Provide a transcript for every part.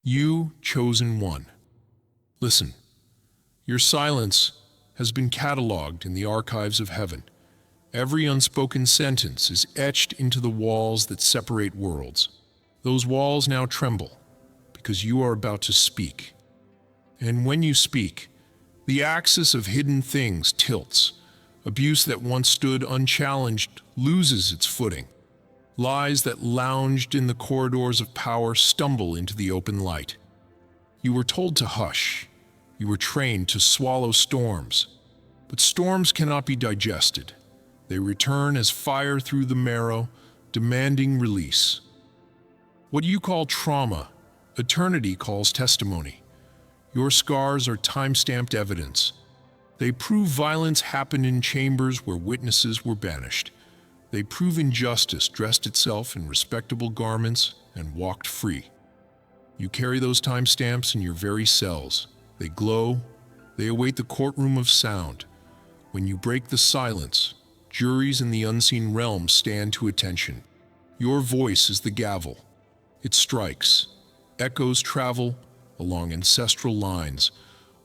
You, chosen one. Listen, your silence has been cataloged in the archives of heaven. Every unspoken sentence is etched into the walls that separate worlds. Those walls now tremble because you are about to speak. And when you speak, the axis of hidden things tilts. Abuse that once stood unchallenged loses its footing. Lies that lounged in the corridors of power stumble into the open light. You were told to hush. You were trained to swallow storms. But storms cannot be digested. They return as fire through the marrow, demanding release. What you call trauma, eternity calls testimony. Your scars are time-stamped evidence. They prove violence happened in chambers where witnesses were banished. They prove injustice dressed itself in respectable garments and walked free. You carry those timestamps in your very cells. They glow. They await the courtroom of sound. When you break the silence, juries in the unseen realm stand to attention. Your voice is the gavel. It strikes. Echoes travel along ancestral lines,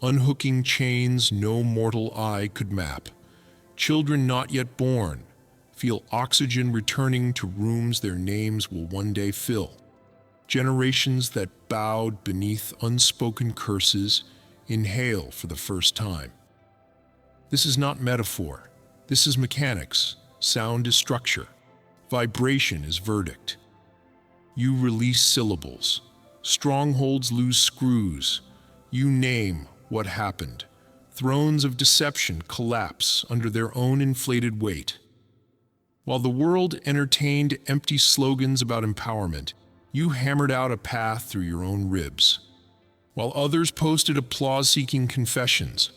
unhooking chains no mortal eye could map. Children not yet born feel oxygen returning to rooms their names will one day fill. Generations that bowed beneath unspoken curses inhale for the first time. This is not metaphor. This is mechanics. Sound is structure. Vibration is verdict. You release syllables. Strongholds lose screws. You name what happened. Thrones of deception collapse under their own inflated weight. While the world entertained empty slogans about empowerment, you hammered out a path through your own ribs. While others posted applause-seeking confessions,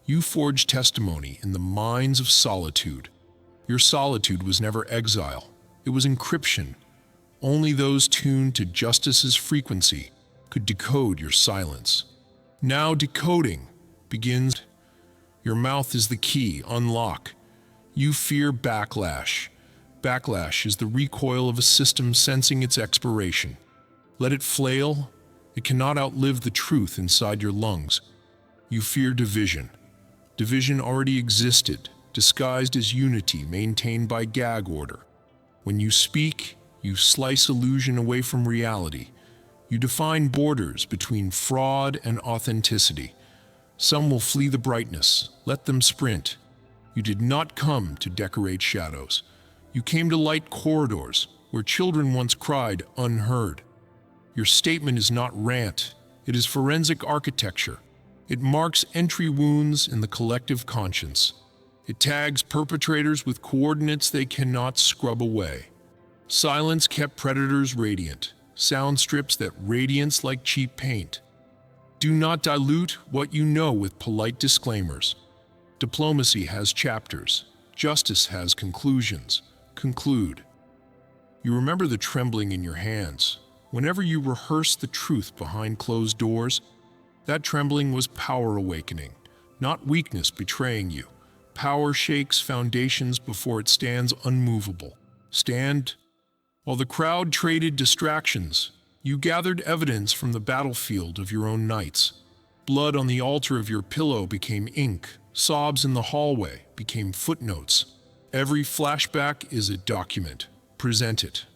you forged testimony in the mines of solitude. Your solitude was never exile. It was encryption. Only those tuned to justice's frequency could decode your silence. Now decoding begins. Your mouth is the key. Unlock. You fear backlash. Backlash is the recoil of a system sensing its expiration. Let it flail. It cannot outlive the truth inside your lungs. You fear division. Division already existed, disguised as unity maintained by gag order. When you speak, you slice illusion away from reality. You define borders between fraud and authenticity. Some will flee the brightness. Let them sprint. You did not come to decorate shadows. You came to light corridors where children once cried unheard. Your statement is not rant. It is forensic architecture. It marks entry wounds in the collective conscience. It tags perpetrators with coordinates they cannot scrub away. Silence kept predators radiant. Sound strips that radiance like cheap paint. Do not dilute what you know with polite disclaimers. Diplomacy has chapters. Justice has conclusions. Conclude. You remember the trembling in your hands. Whenever you rehearse the truth behind closed doors, that trembling was power awakening, not weakness betraying you. Power shakes foundations before it stands unmovable. Stand. While the crowd traded distractions, you gathered evidence from the battlefield of your own nights. Blood on the altar of your pillow became ink. Sobs in the hallway became footnotes. Every flashback is a document. Present it.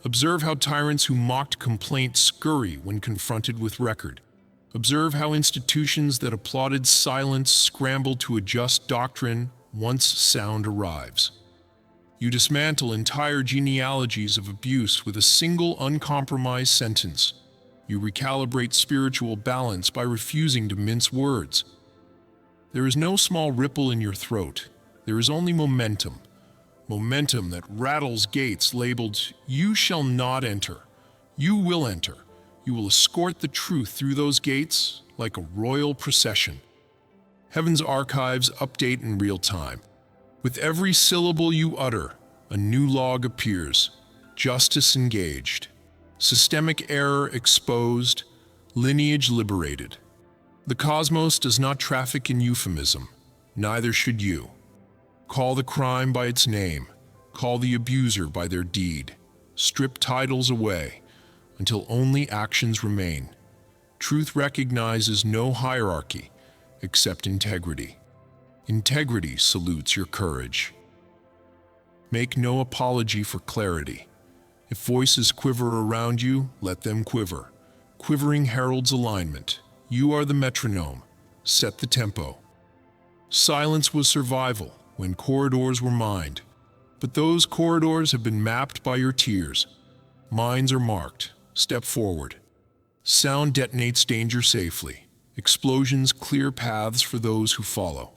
Observe how tyrants who mocked complaint scurry when confronted with record. Observe how institutions that applauded silence scramble to adjust doctrine once sound arrives. You dismantle entire genealogies of abuse with a single uncompromised sentence. You recalibrate spiritual balance by refusing to mince words. There is no small ripple in your throat. There is only momentum. Momentum that rattles gates labeled, "You shall not enter." You will enter. You will escort the truth through those gates like a royal procession. Heaven's archives update in real time. With every syllable you utter, a new log appears. Justice engaged. Systemic error exposed. Lineage liberated. The cosmos does not traffic in euphemism. Neither should you. Call the crime by its name. Call the abuser by their deed. Strip titles away. until only actions remain. Truth recognizes no hierarchy except integrity. Integrity salutes your courage. Make no apology for clarity. If voices quiver around you, let them quiver. Quivering heralds alignment. You are the metronome. Set the tempo. Silence was survival when corridors were mined. But those corridors have been mapped by your tears. Minds are marked. Step forward. Sound detonates danger safely. Explosions clear paths for those who follow.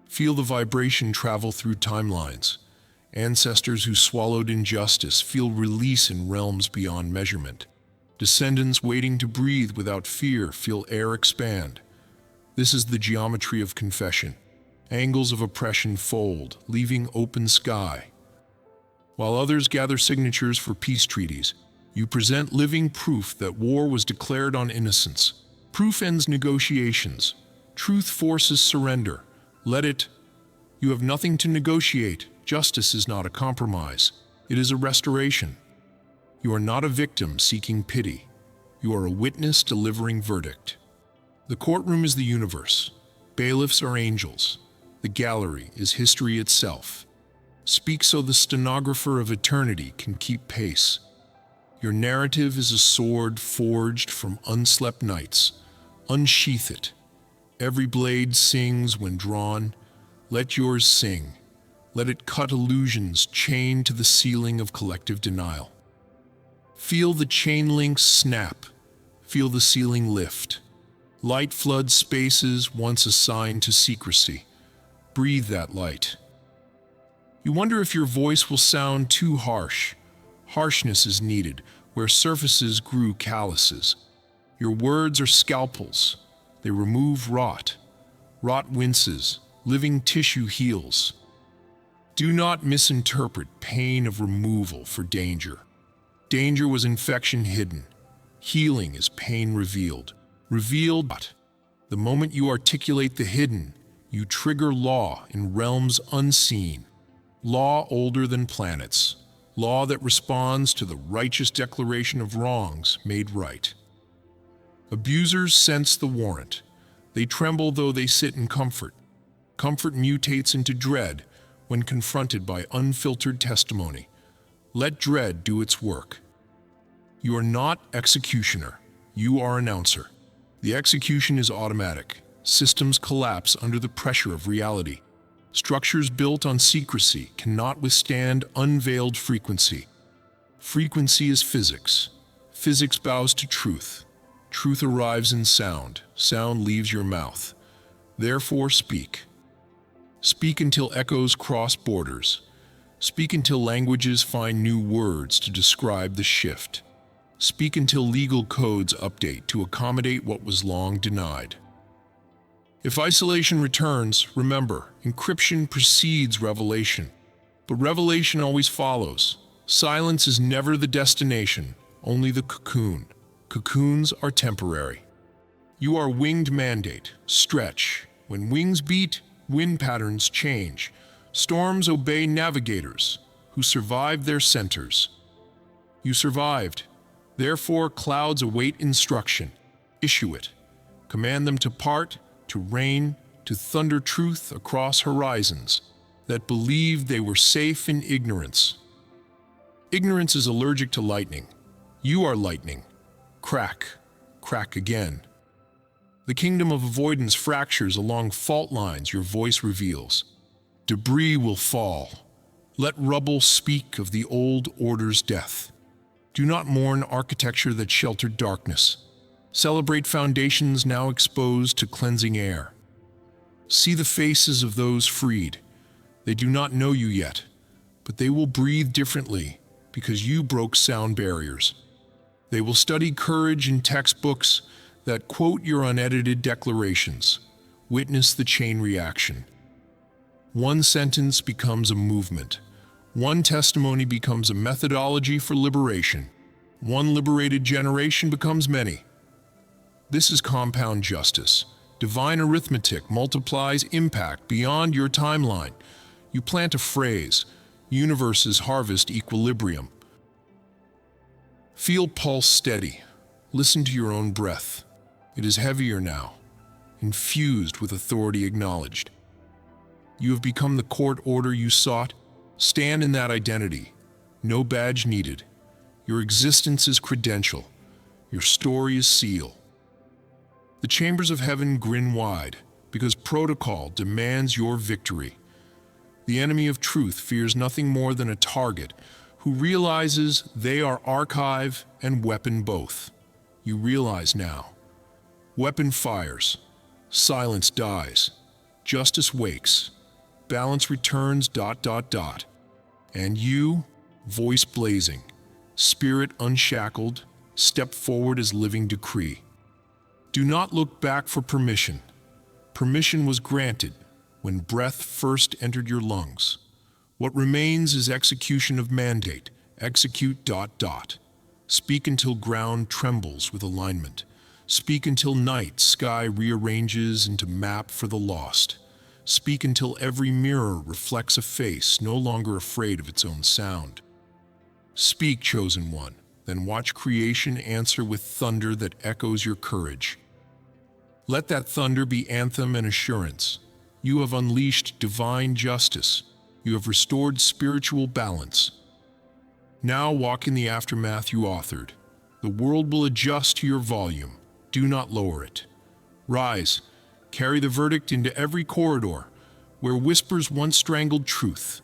Feel the vibration travel through timelines. Ancestors who swallowed injustice feel release in realms beyond measurement. Descendants waiting to breathe without fear feel air expand. This is the geometry of confession. Angles of oppression fold, leaving open sky. While others gather signatures for peace treaties, you present living proof that war was declared on innocence. Proof ends negotiations. Truth forces surrender. Let it. You have nothing to negotiate. Justice is not a compromise. It is a restoration. You are not a victim seeking pity. You are a witness delivering verdict. The courtroom is the universe. Bailiffs are angels. The gallery is history itself. Speak so the stenographer of eternity can keep pace. Your narrative is a sword forged from unslept nights. Unsheath it. Every blade sings when drawn. Let yours sing. Let it cut illusions chained to the ceiling of collective denial. Feel the chain links snap. Feel the ceiling lift. Light floods spaces once assigned to secrecy. Breathe that light. You wonder if your voice will sound too harsh. Harshness is needed where surfaces grew calluses. Your words are scalpels. They remove rot. Rot winces. Living tissue heals. Do not misinterpret pain of removal for danger. Danger was infection hidden. Healing is pain revealed. Revealed, but the moment you articulate the hidden, you trigger law in realms unseen. Law older than planets. Law that responds to the righteous declaration of wrongs made right. Abusers sense the warrant. They tremble though they sit in comfort. Comfort mutates into dread when confronted by unfiltered testimony. Let dread do its work. You are not executioner. You are announcer. The execution is automatic. Systems collapse under the pressure of reality. Structures built on secrecy cannot withstand unveiled frequency. Frequency is physics. Physics bows to truth. Truth arrives in sound. Sound leaves your mouth. Therefore, speak. Speak until echoes cross borders. Speak until languages find new words to describe the shift. Speak until legal codes update to accommodate what was long denied. If isolation returns, remember, encryption precedes revelation. But revelation always follows. Silence is never the destination, only the cocoon. Cocoons are temporary. You are winged mandate. Stretch. When wings beat, wind patterns change. Storms obey navigators who survived their centers. You survived. Therefore, clouds await instruction. Issue it. Command them to part, to rain, to thunder truth across horizons that believed they were safe in ignorance. Ignorance is allergic to lightning. You are lightning. Crack. Crack again. The kingdom of avoidance fractures along fault lines your voice reveals. Debris will fall. Let rubble speak of the old order's death. Do not mourn architecture that sheltered darkness. Celebrate foundations now exposed to cleansing air. See the faces of those freed. They do not know you yet, but they will breathe differently because you broke sound barriers. They will study courage in textbooks that quote your unedited declarations. Witness the chain reaction. One sentence becomes a movement. One testimony becomes a methodology for liberation. One liberated generation becomes many. This is compound justice. Divine arithmetic multiplies impact beyond your timeline. You plant a phrase, universes harvest equilibrium. Feel pulse steady. Listen to your own breath. It is heavier now, infused with authority acknowledged. You have become the court order you sought. Stand in that identity. No badge needed. Your existence is credential. Your story is seal. The chambers of heaven grin wide, because protocol demands your victory. The enemy of truth fears nothing more than a target who realizes they are archive and weapon both. You realize now. Weapon fires. Silence dies. Justice wakes. Balance returns ... And you, voice blazing, spirit unshackled, step forward as living decree. Do not look back for permission. Permission was granted when breath first entered your lungs. What remains is execution of mandate. Execute ... Speak until ground trembles with alignment. Speak until night sky rearranges into map for the lost. Speak until every mirror reflects a face no longer afraid of its own sound. Speak, chosen one, then watch creation answer with thunder that echoes your courage. Let that thunder be anthem and assurance. You have unleashed divine justice. You have restored spiritual balance. Now walk in the aftermath you authored. The world will adjust to your volume. Do not lower it. Rise, carry the verdict into every corridor where whispers once strangled truth.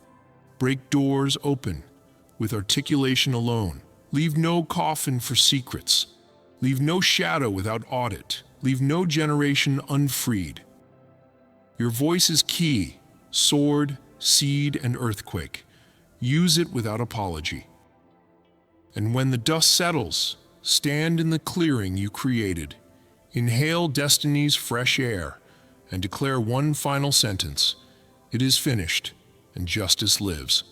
Break doors open with articulation alone. Leave no coffin for secrets. Leave no shadow without audit. Leave no generation unfreed. Your voice is key, sword, seed, and earthquake. Use it without apology. And when the dust settles, stand in the clearing you created. Inhale destiny's fresh air and declare one final sentence. It is finished, and justice lives.